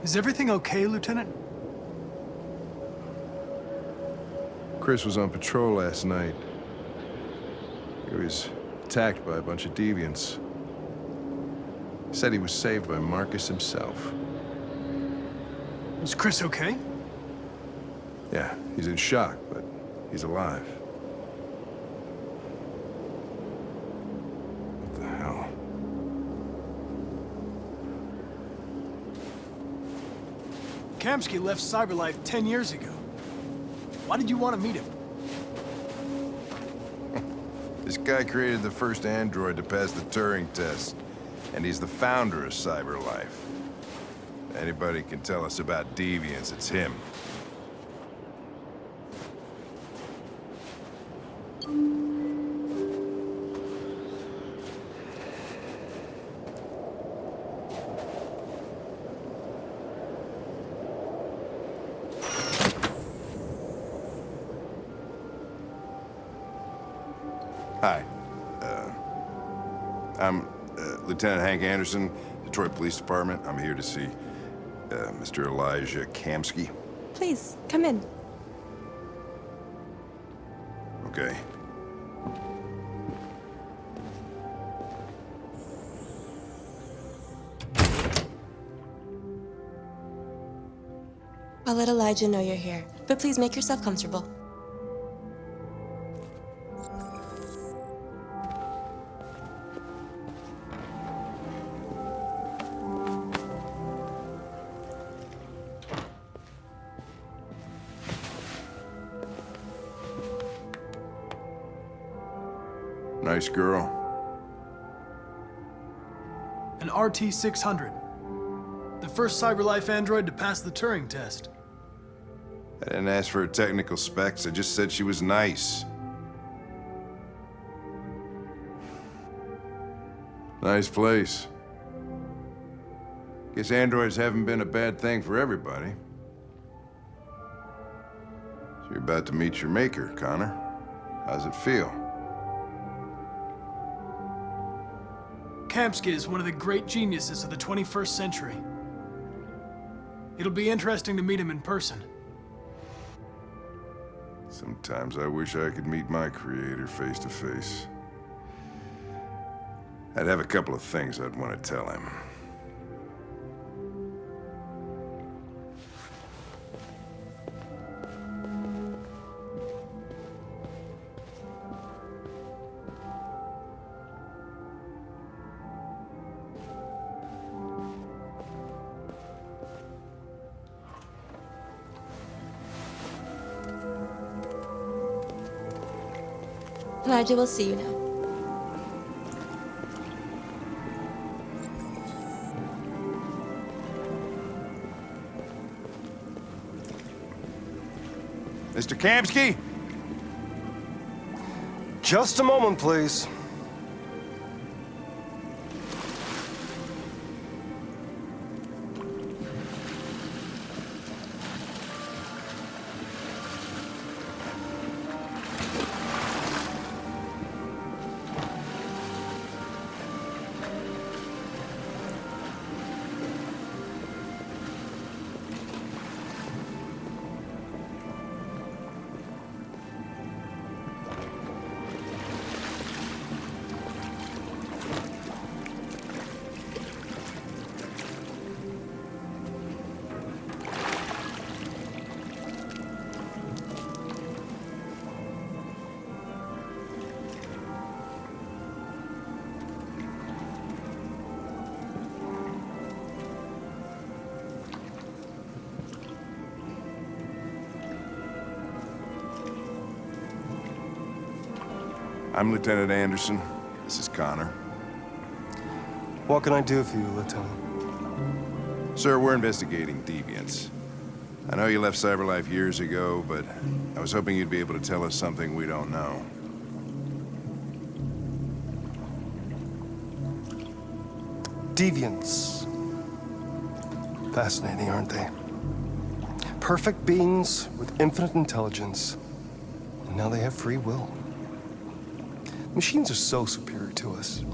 Is everything okay, Lieutenant? Chris was on patrol last night. He was attacked by a bunch of deviants. He said he was saved by Marcus himself. Is Chris okay? Yeah, he's in shock, but he's alive. What the hell? Kamsky left Cyberlife 10 years ago. Why did you want to meet him? This guy created the first android to pass the Turing test, and he's the founder of Cyberlife. Anybody can tell us about deviants, it's him. Hi. I'm Lieutenant Hank Anderson, Detroit Police Department. I'm here to see Mr. Elijah Kamsky. Please, come in. Okay. I'll let Elijah know you're here, but please make yourself comfortable. Nice girl. An RT-600. The first Cyberlife android to pass the Turing test. I didn't ask for her technical specs, I just said she was nice. Nice place. Guess androids haven't been a bad thing for everybody. So you're about to meet your maker, Connor. How's it feel? Kamsky is one of the great geniuses of the 21st century. It'll be interesting to meet him in person. Sometimes I wish I could meet my creator face to face. I'd have a couple of things I'd want to tell him. Elijah will see you now. Mr. Kamsky? Just a moment, please. I'm Lieutenant Anderson. This is Connor. What can I do for you, Lieutenant? Sir, we're investigating deviants. I know you left Cyberlife years ago, but I was hoping you'd be able to tell us something we don't know. Deviants. Fascinating, aren't they? Perfect beings with infinite intelligence. And now they have free will. Machines are so superior to us.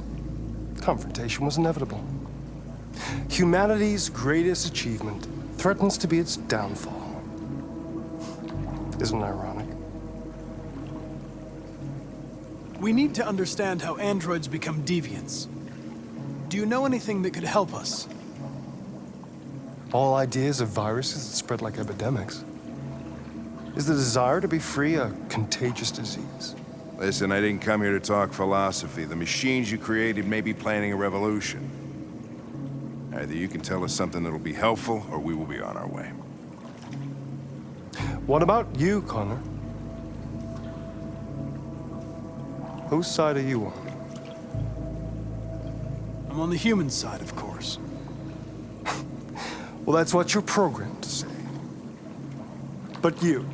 Confrontation was inevitable. Humanity's greatest achievement threatens to be its downfall. Isn't it ironic? We need to understand how androids become deviants. Do you know anything that could help us? All ideas of viruses that spread like epidemics. Is the desire to be free a contagious disease? Listen, I didn't come here to talk philosophy. The machines you created may be planning a revolution. Either you can tell us something that'll be helpful, or we will be on our way. What about you, Connor? Whose side are you on? I'm on the human side, of course. Well, that's what you're programmed to say. But you...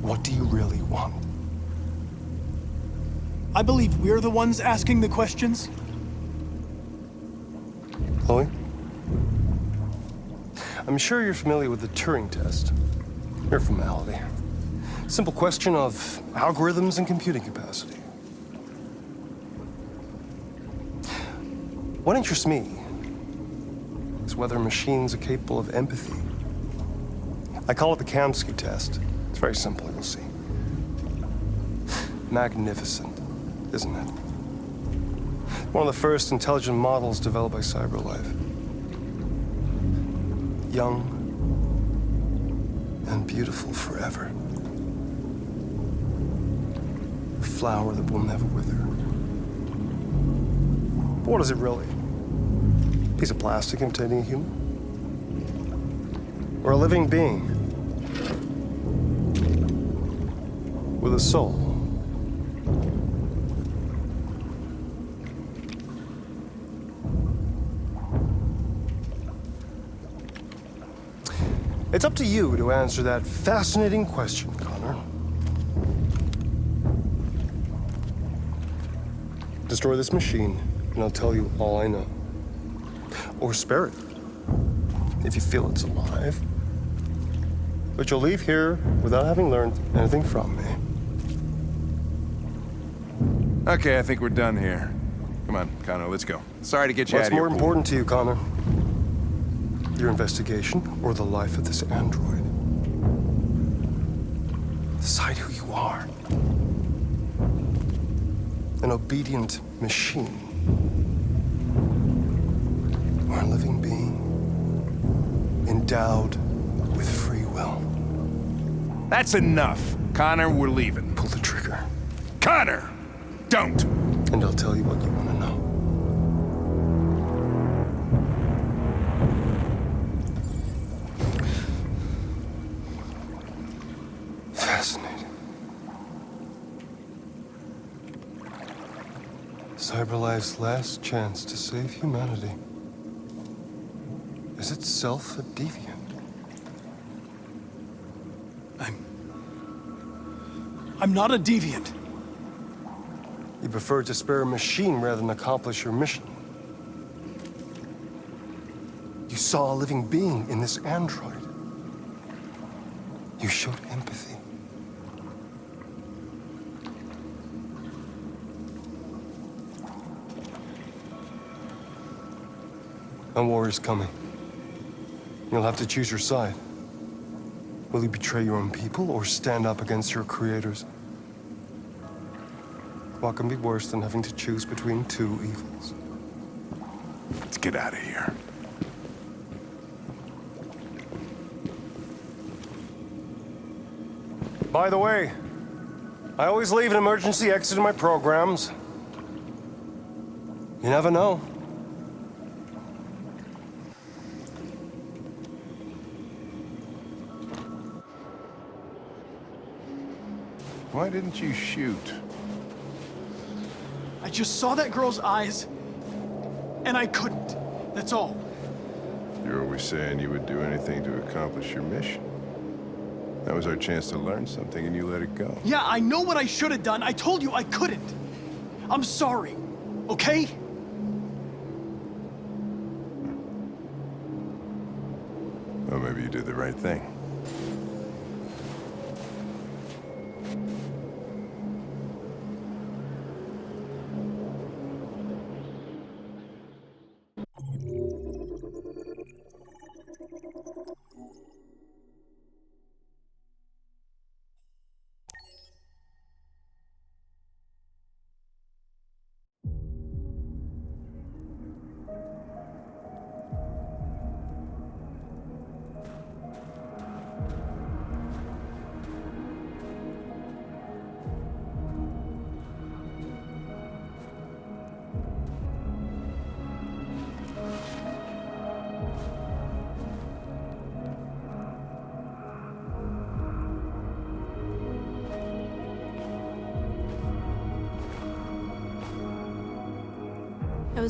what do you really want? I believe we're the ones asking the questions. Chloe? I'm sure you're familiar with the Turing test. Mere formality. Simple question of algorithms and computing capacity. What interests me is whether machines are capable of empathy. I call it the Kamsky test. It's very simple, you'll see. Magnificent, isn't it? One of the first intelligent models developed by CyberLife. Young and beautiful forever. A flower that will never wither. But what is it really? A piece of plastic imitating a human? Or a living being? With a soul? It's up to you to answer that fascinating question, Connor. Destroy this machine, and I'll tell you all I know. Or spare it, if you feel it's alive. But you'll leave here without having learned anything from me. Okay, I think we're done here. Come on, Connor, let's go. Sorry to get you out What's of here. more important to you, Connor? Your investigation or the life of this android? Decide who you are. An obedient machine. Or a living being. Endowed with free will. That's enough. Connor, we're leaving. Pull the trigger. Connor! Don't! And I'll tell you what you want to know. Fascinating. CyberLife's last chance to save humanity is itself a deviant. I'm not a deviant. You prefer to spare a machine rather than accomplish your mission. You saw a living being in this android. You showed empathy. A war is coming. You'll have to choose your side. Will you betray your own people or stand up against your creators? What can be worse than having to choose between two evils? Let's get out of here. By the way, I always leave an emergency exit in my programs. You never know. Why didn't you shoot? I just saw that girl's eyes, and I couldn't. That's all. You're always saying you would do anything to accomplish your mission. That was our chance to learn something, and you let it go. Yeah, I know what I should have done. I told you I couldn't. I'm sorry, okay? Well, maybe you did the right thing.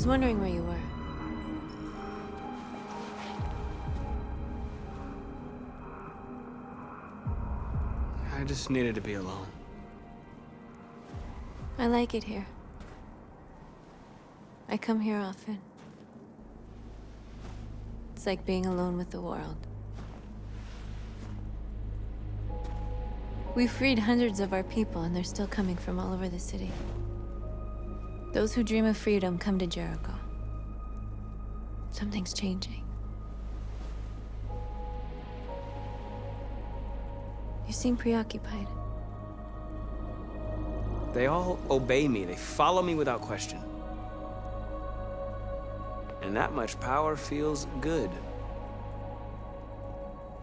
was wondering where you were. I just needed to be alone. I like it here. I come here often. It's like being alone with the world. We freed hundreds of our people, and they're still coming from all over the city. Those who dream of freedom come to Jericho. Something's changing. You seem preoccupied. They all obey me. They follow me without question. And that much power feels good.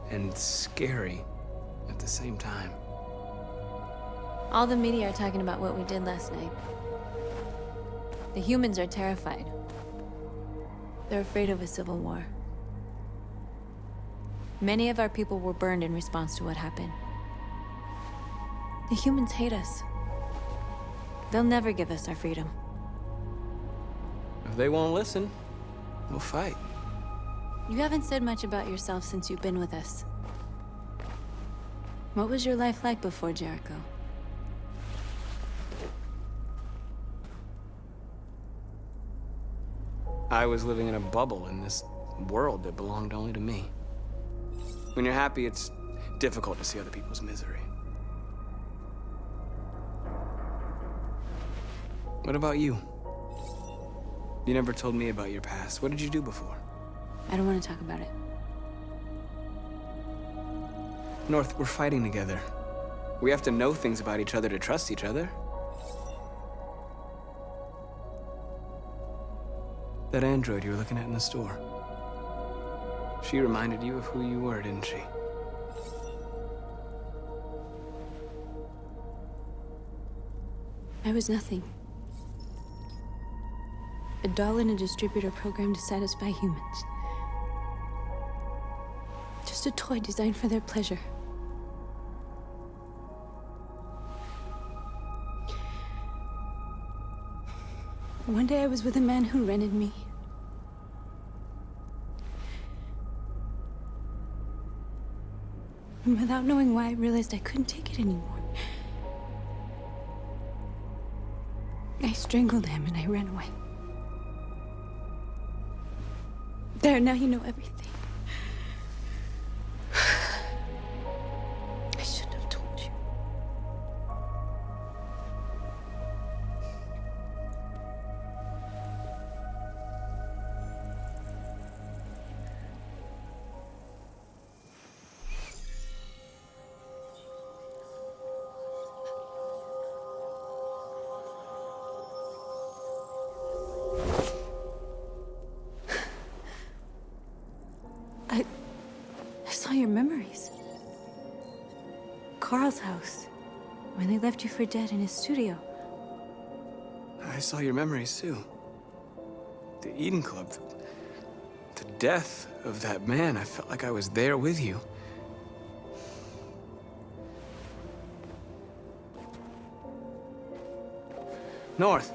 And scary at the same time. All the media are talking about what we did last night. The humans are terrified. They're afraid of a civil war. Many of our people were burned in response to what happened. The humans hate us. They'll never give us our freedom. If they won't listen, we'll fight. You haven't said much about yourself since you've been with us. What was your life like before Jericho? I was living in a bubble in this world that belonged only to me. When you're happy, it's difficult to see other people's misery. What about you? You never told me about your past. What did you do before? I don't want to talk about it. North, we're fighting together. We have to know things about each other to trust each other. That android you were looking at in the store. She reminded you of who you were, didn't she? I was nothing. A doll in a distributor program to satisfy humans. Just a toy designed for their pleasure. One day I was with a man who rented me. And without knowing why, I realized I couldn't take it anymore. I strangled him and I ran away. There, now you know everything. I shouldn't have told you. I saw your memories. Carl's house, when they left you for dead in his studio. I saw your memories too. The Eden Club. The death of that man. I felt like I was there with you. North.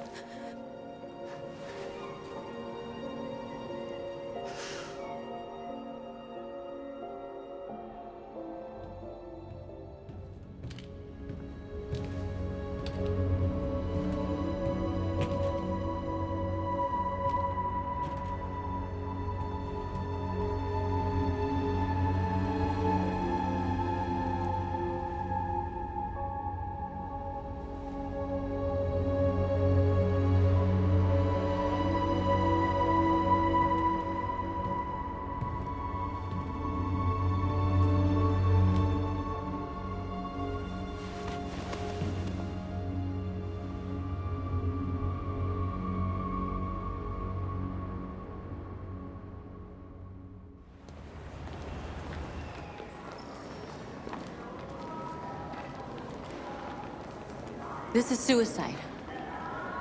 This is suicide.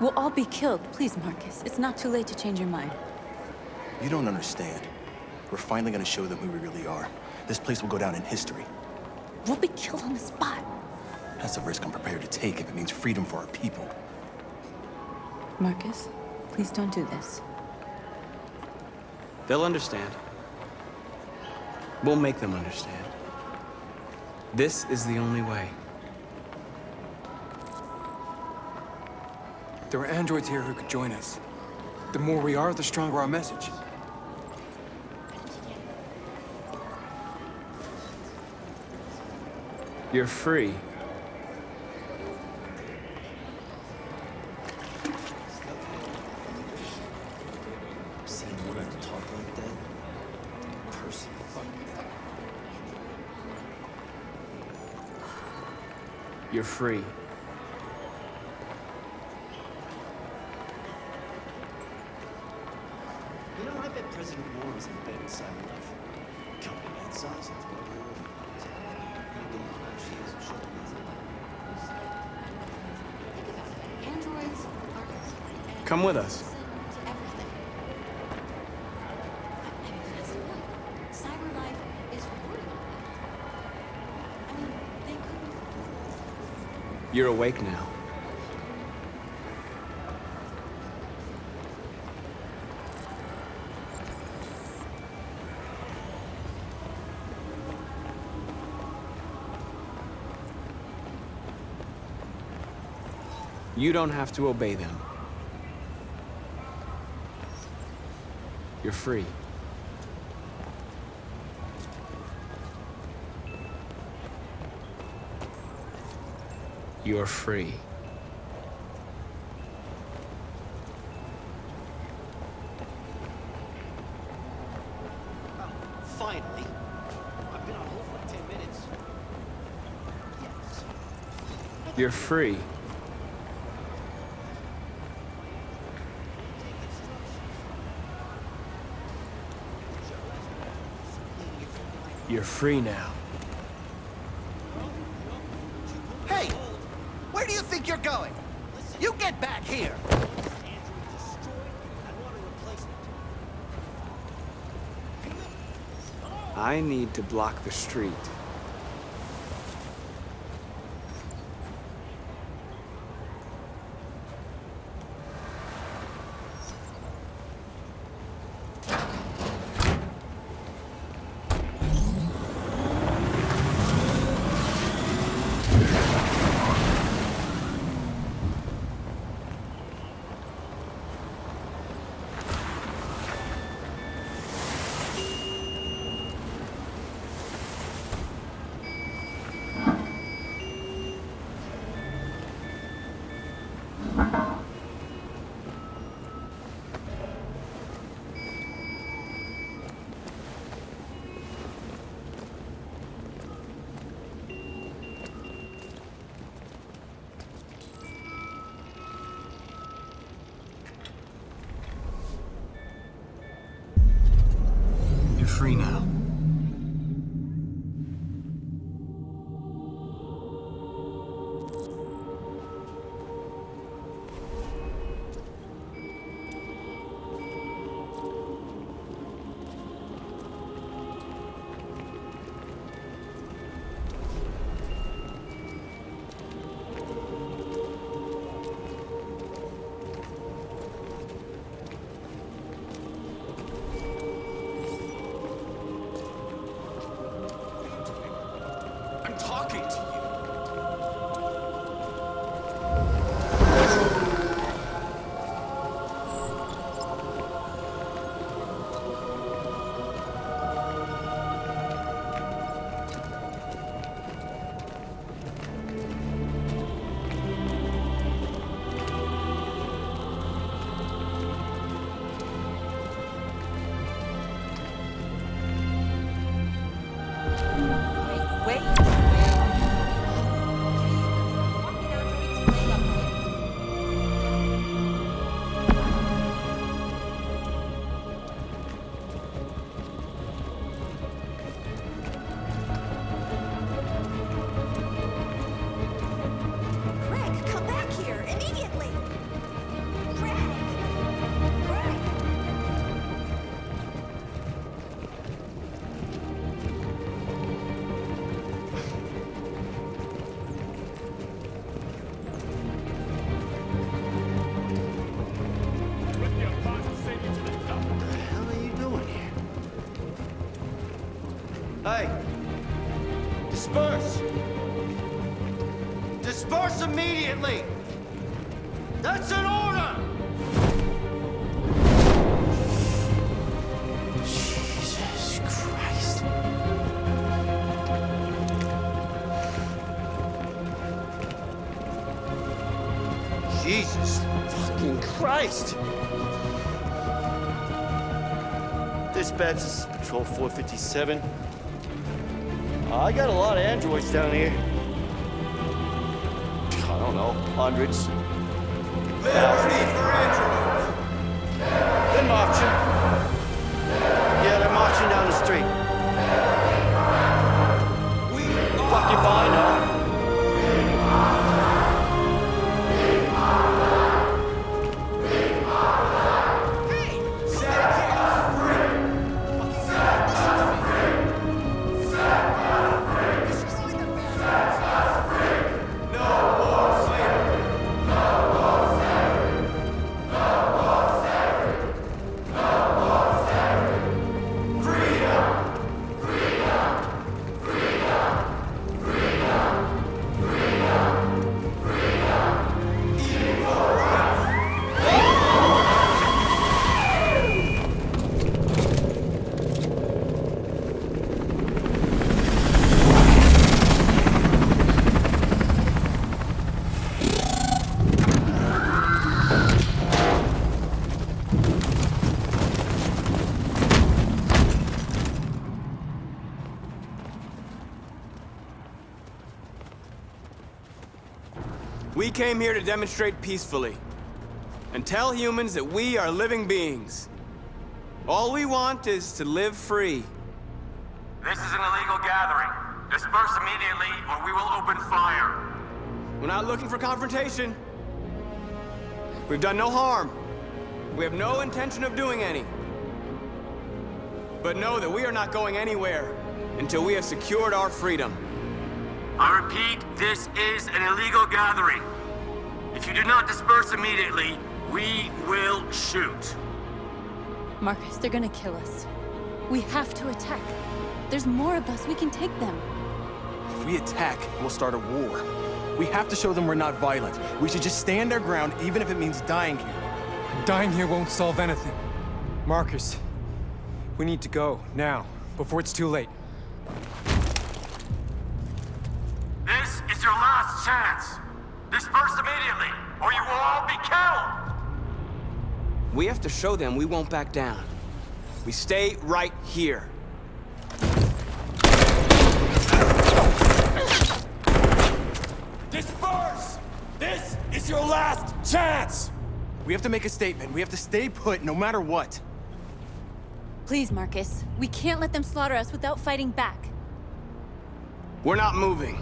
We'll all be killed. Please, Marcus. It's not too late to change your mind. You don't understand. We're finally gonna show them who we really are. This place will go down in history. We'll be killed on the spot. That's a risk I'm prepared to take if it means freedom for our people. Marcus, please don't do this. They'll understand. We'll make them understand. This is the only way. There are androids here who could join us. The more we are, the stronger our message. You're free. Seen women talk like that in person. You're free. You know, I bet President Moore was in bed with Cyberlife. Company that size, it's Androids are Come with us. to everything. I mean, that's the point. Cyberlife is recording all that. I mean, they couldn't. You're awake now. You don't have to obey them. You're free. You're free. Finally. I've been on hold for like 10 minutes. Yes. You're free. You're free now. Hey! Where do you think you're going? You get back here! I need to block the street. You're free now. I'm talking to you! Greg, come back here immediately! Greg! Greg! Hey! Disperse! Disperse immediately! That's an order! Jesus Christ. Jesus fucking Christ! Dispatch, this is Patrol 457. I got a lot of androids down here. I don't know, hundreds. Liberty for androids! They're marching. Yeah, they're marching down the street. We Fucking fine, huh? We came here to demonstrate peacefully and tell humans that we are living beings. All we want is to live free. This is an illegal gathering. Disperse immediately or we will open fire. We're not looking for confrontation. We've done no harm. We have no intention of doing any. But know that we are not going anywhere until we have secured our freedom. I repeat, this is an illegal gathering. If you do not disperse immediately, we will shoot. Marcus, they're gonna kill us. We have to attack. There's more of us. We can take them. If we attack, we'll start a war. We have to show them we're not violent. We should just stand our ground, even if it means dying here. Dying here won't solve anything. Marcus, we need to go, now, before it's too late. This is your last chance. Disperse immediately, or you will all be killed. We have to show them we won't back down. We stay right here. Disperse! This is your last chance! We have to make a statement. We have to stay put, no matter what. Please, Marcus. We can't let them slaughter us without fighting back. We're not moving.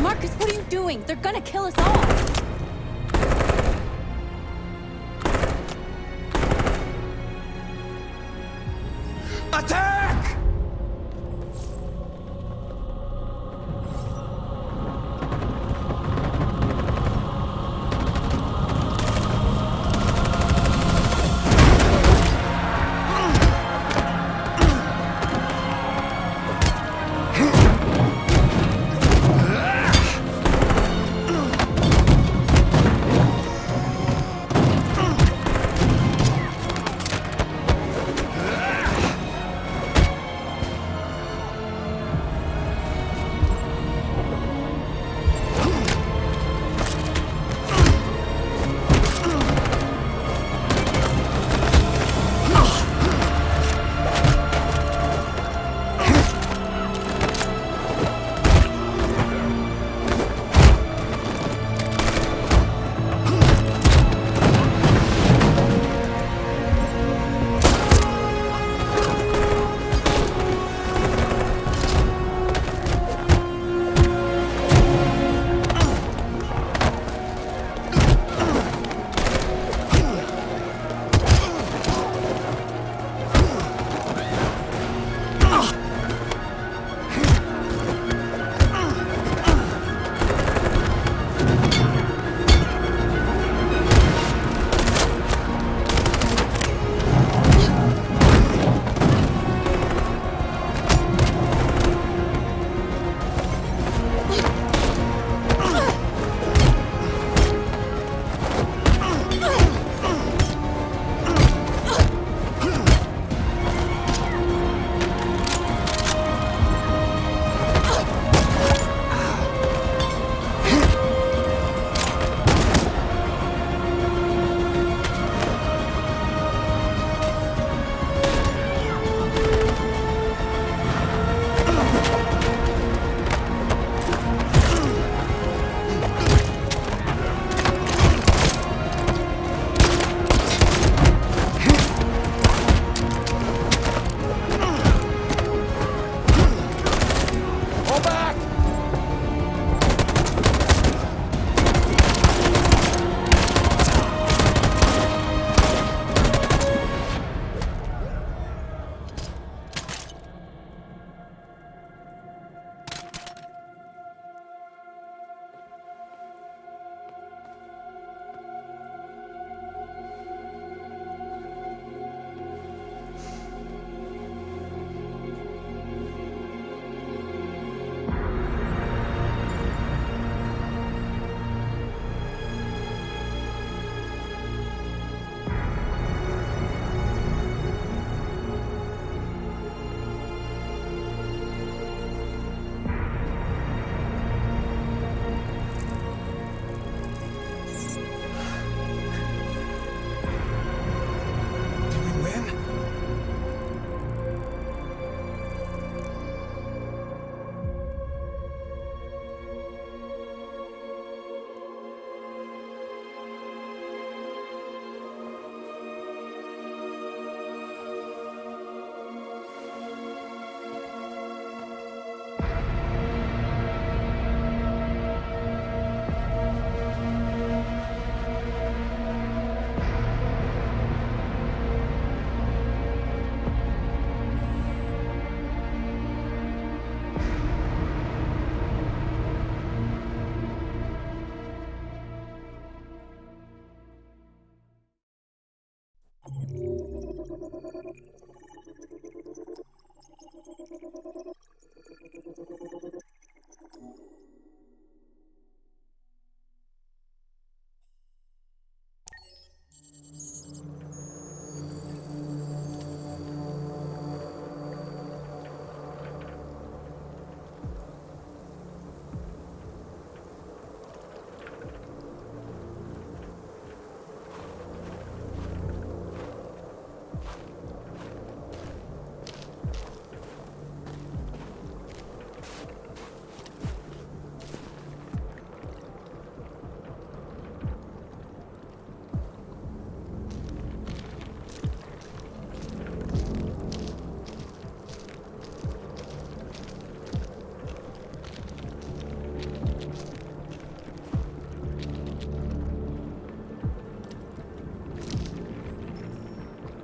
Marcus, what are you doing? They're gonna kill us all! Attack!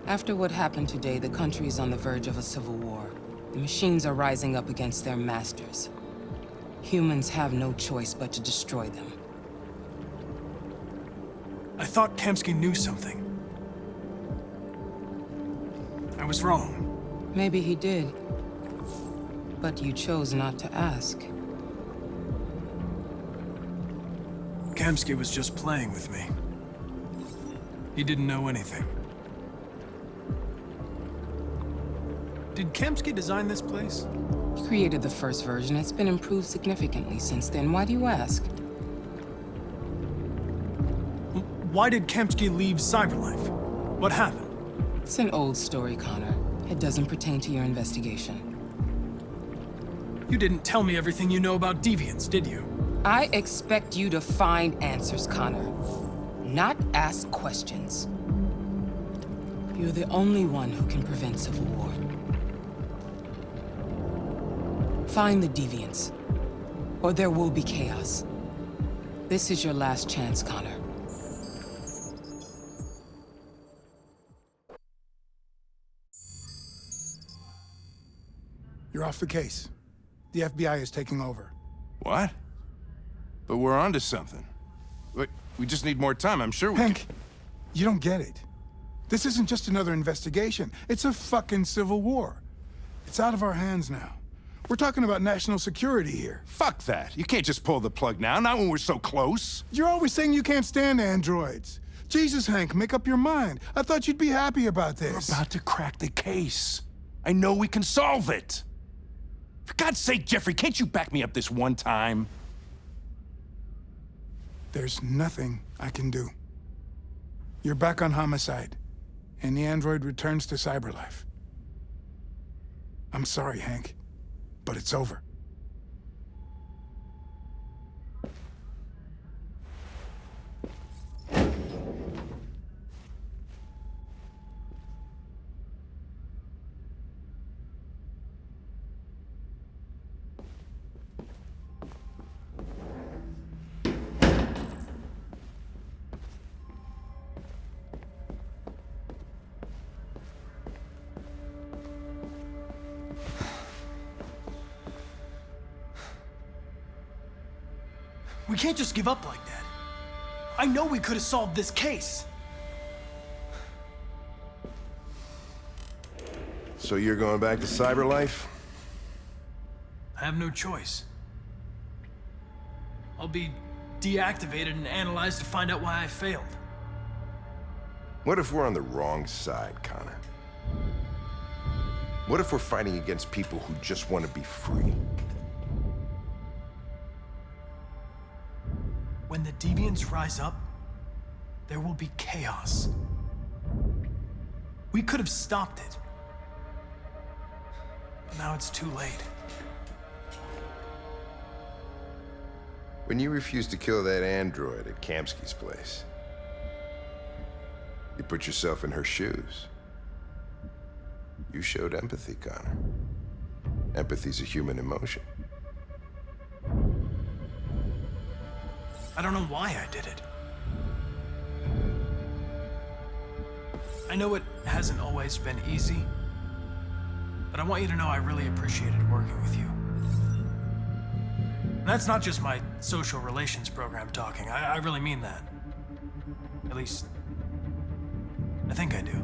After what happened today, the country is on the verge of a civil war. The machines are rising up against their masters. Humans have no choice but to destroy them. I thought Kamsky knew something. I was wrong. Maybe he did. But you chose not to ask. Kamsky was just playing with me. He didn't know anything. Did Kamsky design this place? He created the first version. It's been improved significantly since then. Why do you ask? Why did Kamsky leave Cyberlife? What happened? It's an old story, Connor. It doesn't pertain to your investigation. You didn't tell me everything you know about deviants, did you? I expect you to find answers, Connor. Not ask questions. You're the only one who can prevent civil war. Find the deviants, or there will be chaos. This is your last chance, Connor. You're off the case. The FBI is taking over. What? But we're onto something. We just need more time, I'm sure we Hank, you don't get it. This isn't just another investigation. It's a fucking civil war. It's out of our hands now. We're talking about national security here. Fuck that. You can't just pull the plug now, not when we're so close. You're always saying you can't stand androids. Jesus, Hank, make up your mind. I thought you'd be happy about this. We're about to crack the case. I know we can solve it. For God's sake, Jeffrey, can't you back me up this one time? There's nothing I can do. You're back on homicide, and the android returns to Cyberlife. I'm sorry, Hank, but it's over. We can't just give up like that. I know we could have solved this case. So you're going back to Cyberlife? I have no choice. I'll be deactivated and analyzed to find out why I failed. What if we're on the wrong side, Connor? What if we're fighting against people who just want to be free? When the deviants rise up, there will be chaos. We could have stopped it. But now it's too late. When you refused to kill that android at Kamsky's place, you put yourself in her shoes. You showed empathy, Connor. Empathy's a human emotion. I don't know why I did it. I know it hasn't always been easy, but I want you to know I really appreciated working with you. And that's not just my social relations program talking. I really mean that. At least, I think I do.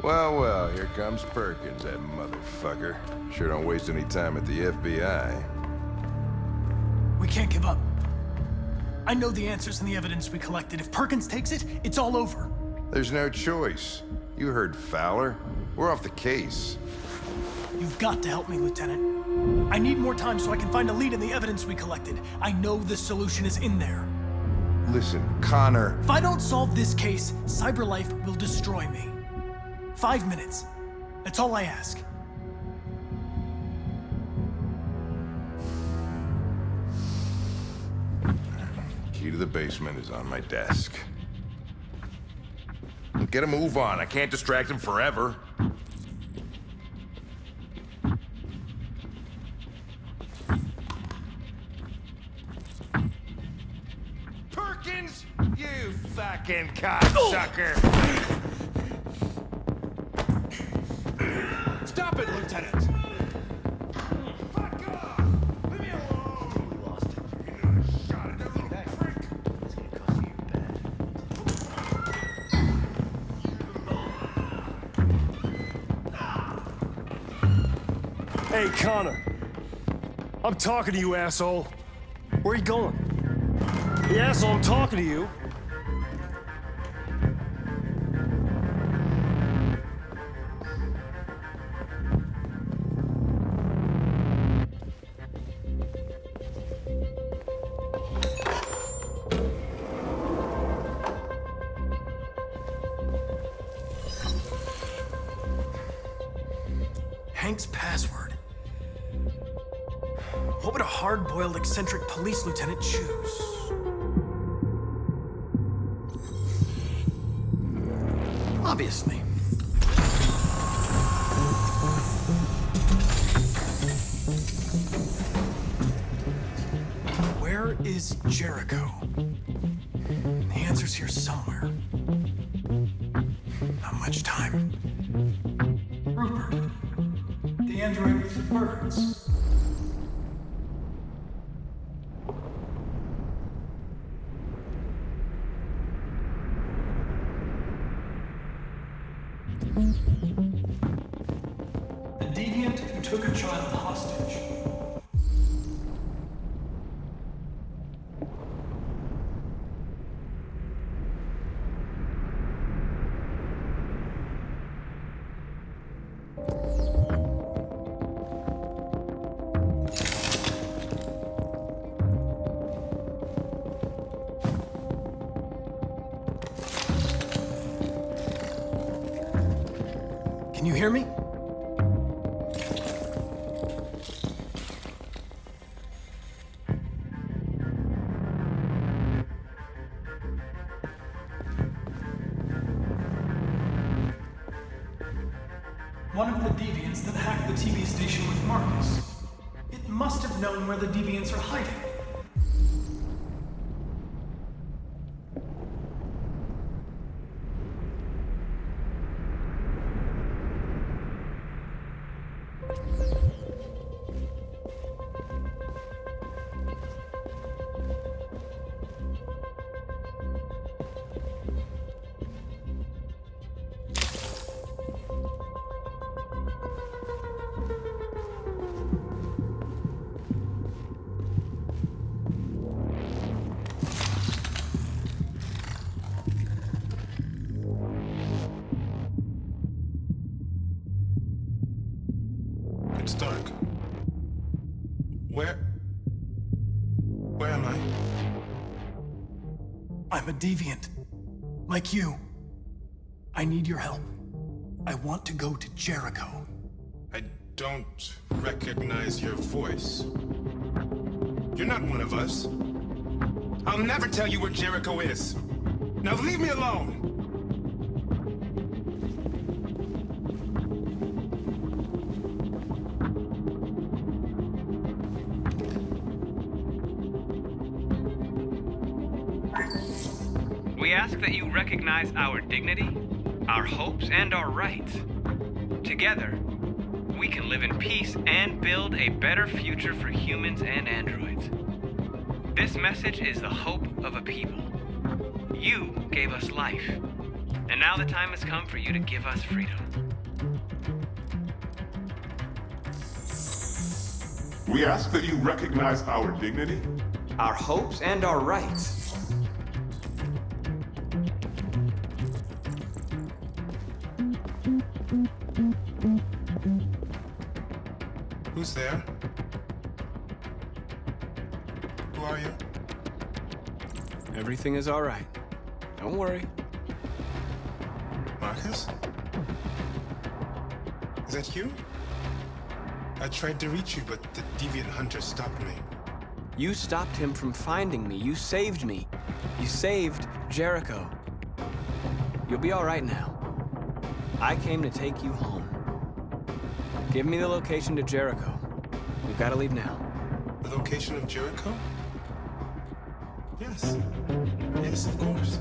Well, well, here comes Perkins, that motherfucker. Sure don't waste any time at the FBI. We can't give up. I know the answers and the evidence we collected. If Perkins takes it, it's all over. There's no choice. You heard Fowler. We're off the case. You've got to help me, Lieutenant. I need more time so I can find a lead in the evidence we collected. I know the solution is in there. Listen, Connor. If I don't solve this case, CyberLife will destroy me. 5 minutes. That's all I ask. Key to the basement is on my desk. Get a move on. I can't distract him forever. Perkins! You fucking cocksucker! Stop it, Lieutenant! Fuck off! Leave me alone! We lost it. You know I shot at that little prick. It's gonna cost you bad. Hey, Connor. I'm talking to you, asshole. Where are you going? The asshole, I'm talking to you. Hank's password. What would a hard-boiled, eccentric police lieutenant choose? Obviously. Where is Jericho? The answer's here somewhere. Not much time. Rupert. The android with the birds. The deviant who took a child hostage. Can you hear me? One of the deviants that hacked the TV station with Marcus. It must have known where the deviants are hiding. It's dark. Where am I? I'm a deviant. Like you. I need your help. I want to go to Jericho. I don't recognize your voice. You're not one of us. I'll never tell you where Jericho is. Now leave me alone! We ask that you recognize our dignity, our hopes, and our rights. Together, we can live in peace and build a better future for humans and androids. This message is the hope of a people. You gave us life. And now the time has come for you to give us freedom. We ask that you recognize our dignity, our hopes, and our rights. Who's there? Who are you? Everything is all right. Don't worry. Marcus? Is that you? I tried to reach you, but the deviant hunter stopped me. You stopped him from finding me. You saved me. You saved Jericho. You'll be all right now. I came to take you home. Give me the location to Jericho. We've got to leave now. The location of Jericho? Yes. Yes, of course.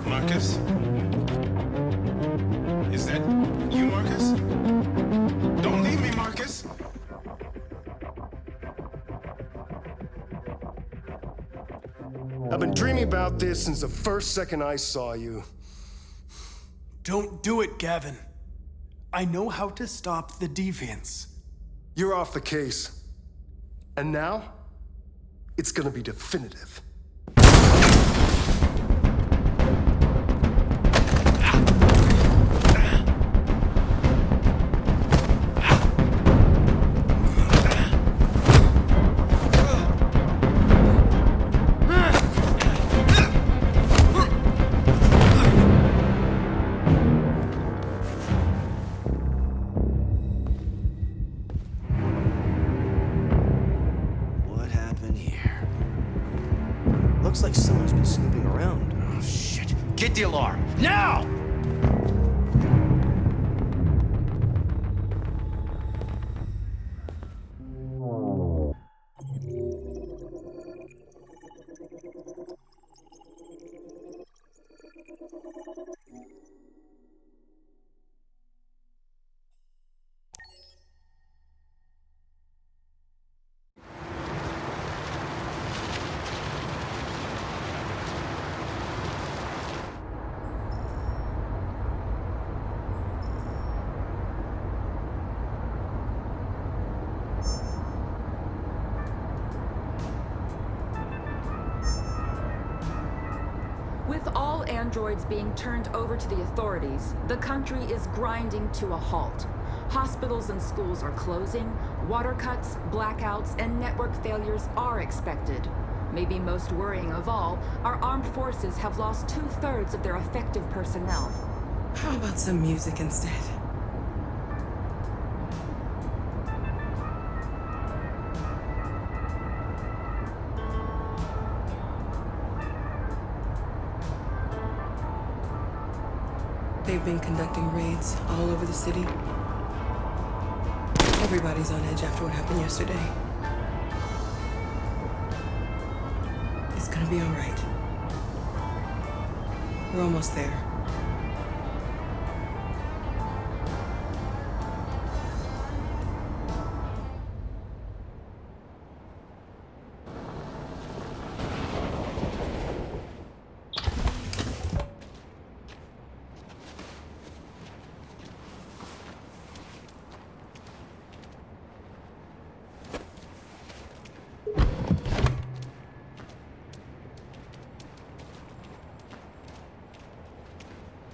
Marcus? Is that you, Marcus? Don't leave me, Marcus! I've been dreaming about this since the first second I saw you. Don't do it, Gavin. I know how to stop the deviants. You're off the case. And now, it's gonna be definitive. Looks like someone's been snooping around. Oh, shit. Get the alarm. Now! With all androids being turned over to the authorities, the country is grinding to a halt. Hospitals and schools are closing, water cuts, blackouts, and network failures are expected. Maybe most worrying of all, our armed forces have lost 2/3 of their effective personnel. How about some music instead? They've been conducting raids all over the city. Everybody's on edge after what happened yesterday. It's gonna be all right. We're almost there.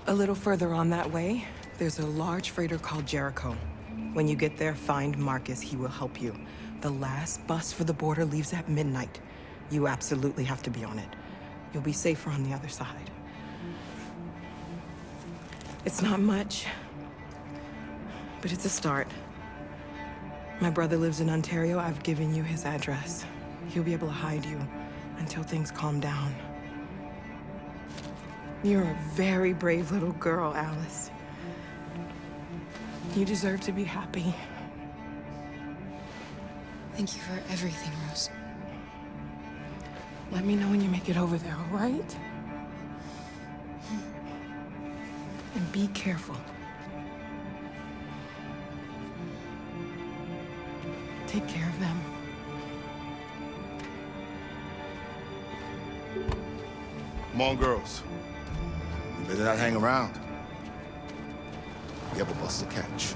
A little further on that way, there's a large freighter called Jericho. When you get there, find Marcus. He will help you. The last bus for the border leaves at midnight. You absolutely have to be on it. You'll be safer on the other side. It's not much, but it's a start. My brother lives in Ontario. I've given you his address. He'll be able to hide you until things calm down. You're a very brave little girl, Alice. You deserve to be happy. Thank you for everything, Rose. Let me know when you make it over there, all right? And be careful. take care of them. Come on, girls. You better not hang around. We have a bus to catch.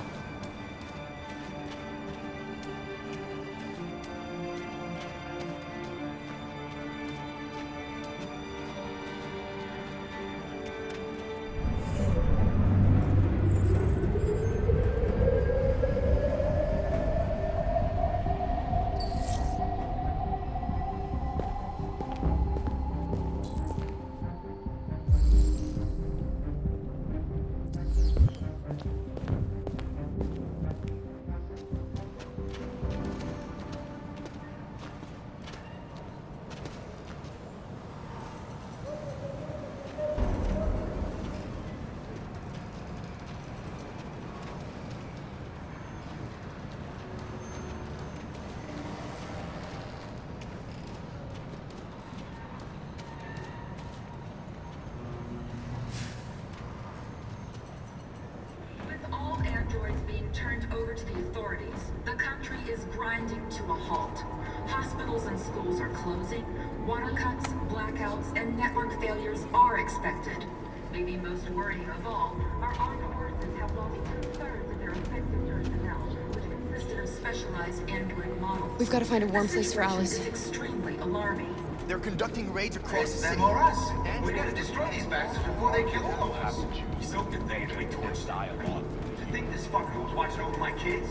Androids being turned over to the authorities, the country is grinding to a halt. Hospitals and schools are closing, water cuts, blackouts, and network failures are expected. Maybe most worrying of all, our armed forces have lost 2/3 of their effective personnel, which consisted of specialized android models. We've got to find a warm place for Alice. This is extremely alarming. They're conducting raids across the city. Them or us. We gotta destroy these bastards before they kill all of us. We soaked the thing and we torched dialogue. You think this fucker was watching over my kids?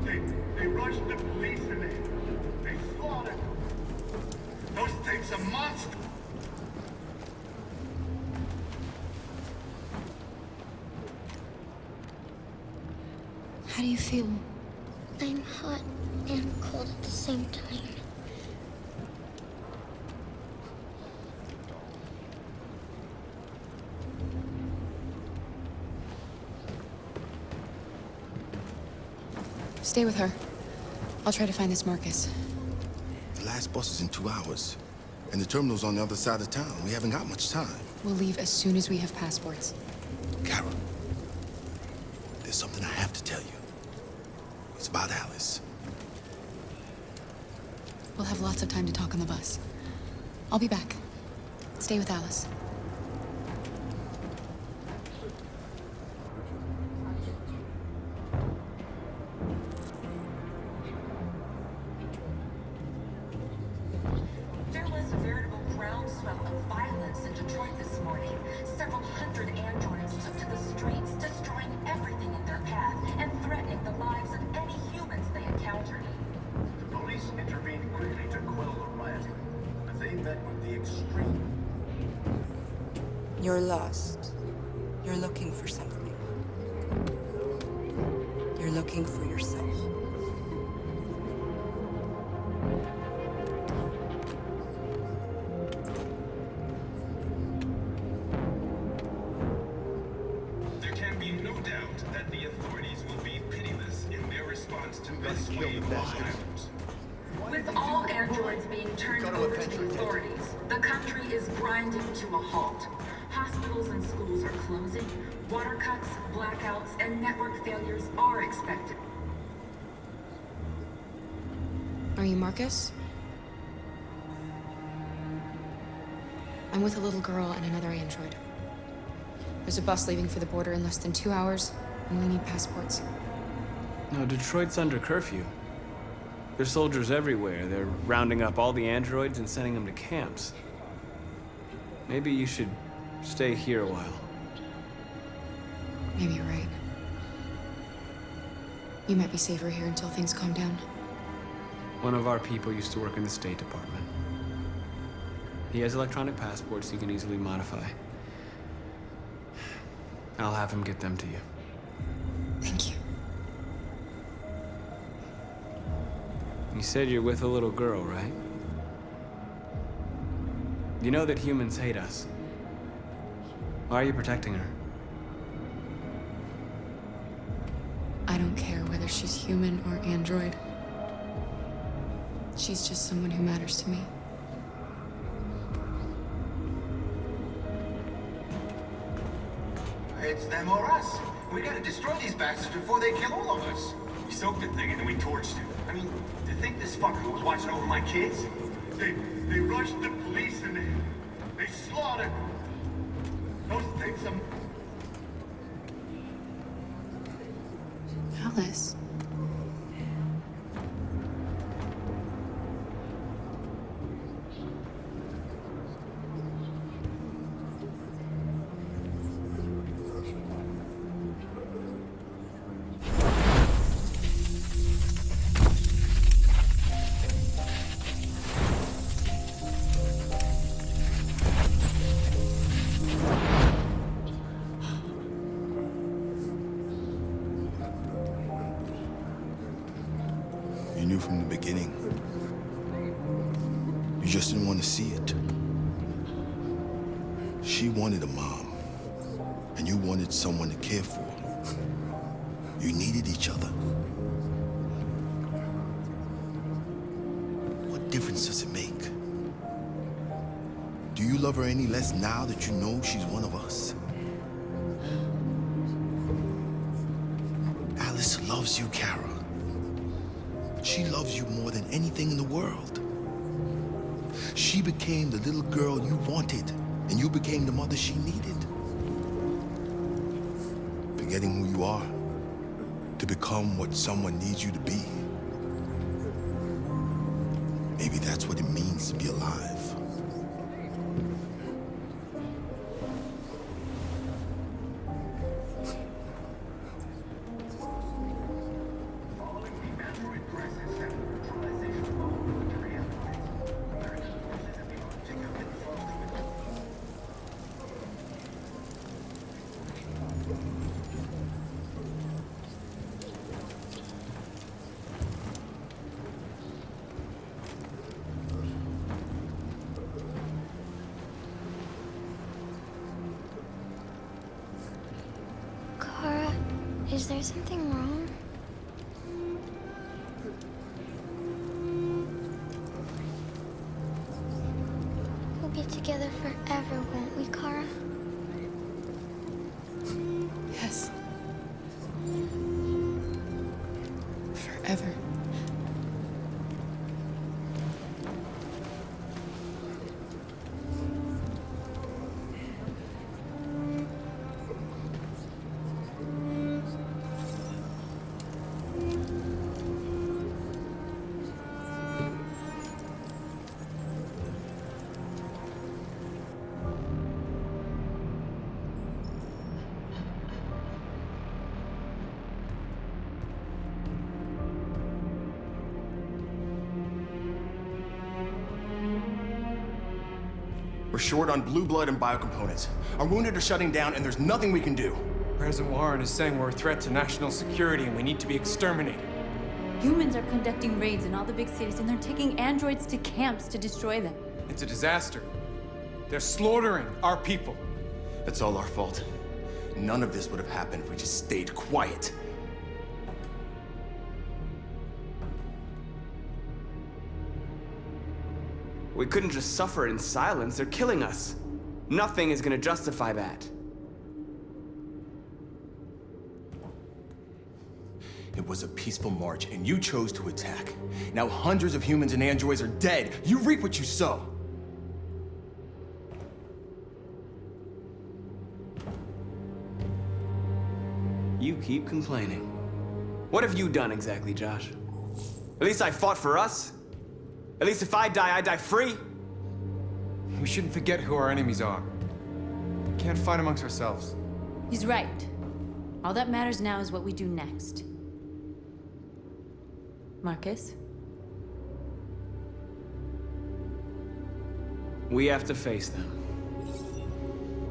They rushed the police and they slaughtered them. Those things are monsters. How do you feel? I'm hot and cold at the same time. Stay with her. I'll try to find this Marcus. The last bus is in 2 hours. And the terminal's on the other side of town. We haven't got much time. We'll leave as soon as we have passports. Carol, there's something I have to tell you. It's about Alice. We'll have lots of time to talk on the bus. I'll be back. Stay with Alice. There was a veritable groundswell of violence in Detroit this morning. Several hundred androids took to the streets, destroying everything in their path and threatening the lives of any humans they encountered. The police intervened quickly to quell the riot, but they met with the extreme. You're lost. You're looking for something. You're looking for yourself. There can be no doubt that the authorities will be pitiless in their response to this wave of violence. With all androids being turned over to the authorities, the country is grinding to a halt. Hospitals and schools are closing, water cuts, blackouts, and network failures are expected. Are you Marcus? I'm with a little girl and another android. There's a bus leaving for the border in less than 2 hours, and we need passports. No, Detroit's under curfew. There's soldiers everywhere. They're rounding up all the androids and sending them to camps. Maybe you should stay here a while. Maybe you're right. You might be safer here until things calm down. One of our people used to work in the State Department. He has electronic passports he can easily modify. I'll have him get them to you. Thank you. You said you're with a little girl, right? You know that humans hate us. Why are you protecting her? I don't care whether she's human or android. She's just someone who matters to me. It's them or us. We gotta destroy these bastards before they kill all of us. We soaked the thing and then we torched it. I mean, to think this fucker was watching over my kids? They rushed the police and they slaughtered those things. Alice. You knew from the beginning. You just didn't want to see it. She wanted a mom, and you wanted someone to care for. You needed each other. What difference does it make? Do you love her any less now that you know she's one of us? Alice loves you, Kara. She loves you more than anything in the world. She became the little girl you wanted, and you became the mother she needed. Forgetting who you are to become what someone needs you to be. Maybe that's what it means to be alive. Kara, is there something wrong? We'll be together forever, won't we, Kara? Yes. Forever. We're short on blue blood and biocomponents. Our wounded are shutting down, and there's nothing we can do. President Warren is saying we're a threat to national security and we need to be exterminated. Humans are conducting raids in all the big cities, and they're taking androids to camps to destroy them. It's a disaster. They're slaughtering our people. That's all our fault. None of this would have happened if we just stayed quiet. We couldn't just suffer in silence. They're killing us. Nothing is gonna justify that. It was a peaceful march, and you chose to attack. Now hundreds of humans and androids are dead. You reap what you sow. You keep complaining. What have you done exactly, Josh? At least I fought for us. At least if I die free. We shouldn't forget who our enemies are. We can't fight amongst ourselves. He's right. All that matters now is what we do next. Marcus? We have to face them.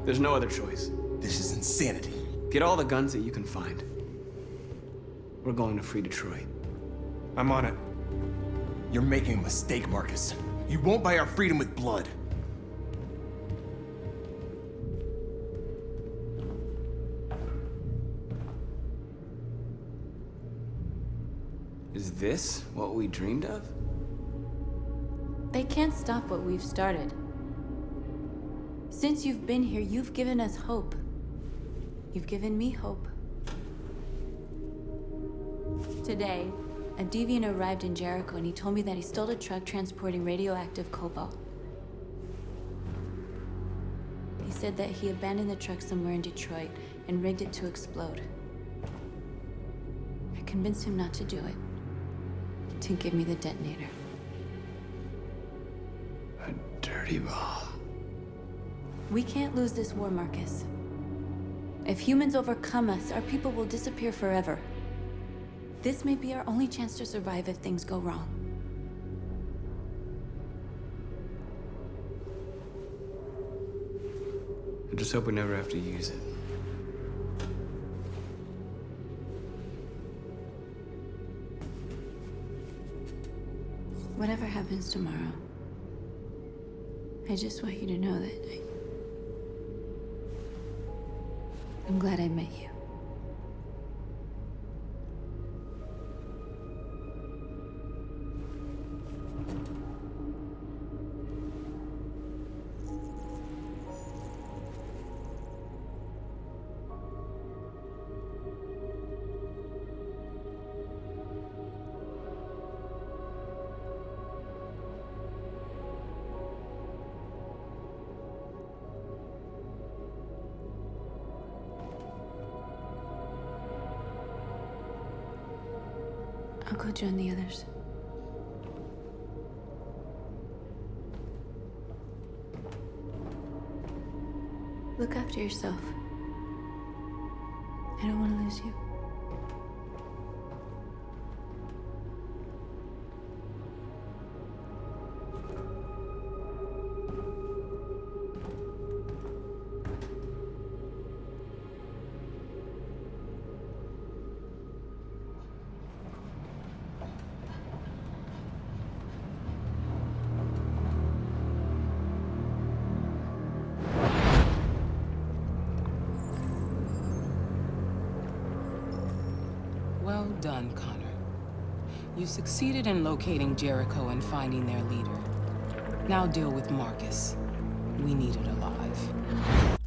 There's no other choice. This is insanity. Get all the guns that you can find. We're going to free Detroit. I'm on it. You're making a mistake, Marcus. You won't buy our freedom with blood. Is this what we dreamed of? They can't stop what we've started. Since you've been here, you've given us hope. You've given me hope. Today, A deviant arrived in Jericho and he told me that he stole a truck transporting radioactive cobalt. He said that he abandoned the truck somewhere in Detroit and rigged it to explode. I convinced him not to do it, to give me the detonator. A dirty ball. We can't lose this war, Marcus. If humans overcome us, our people will disappear forever. This may be our only chance to survive if things go wrong. I just hope we never have to use it. Whatever happens tomorrow, I just want you to know that I'm glad I met you. I'll go join the others. Look after yourself. I don't want to lose you. Well done, Connor. You succeeded in locating Jericho and finding their leader. Now deal with Marcus. We need it alive.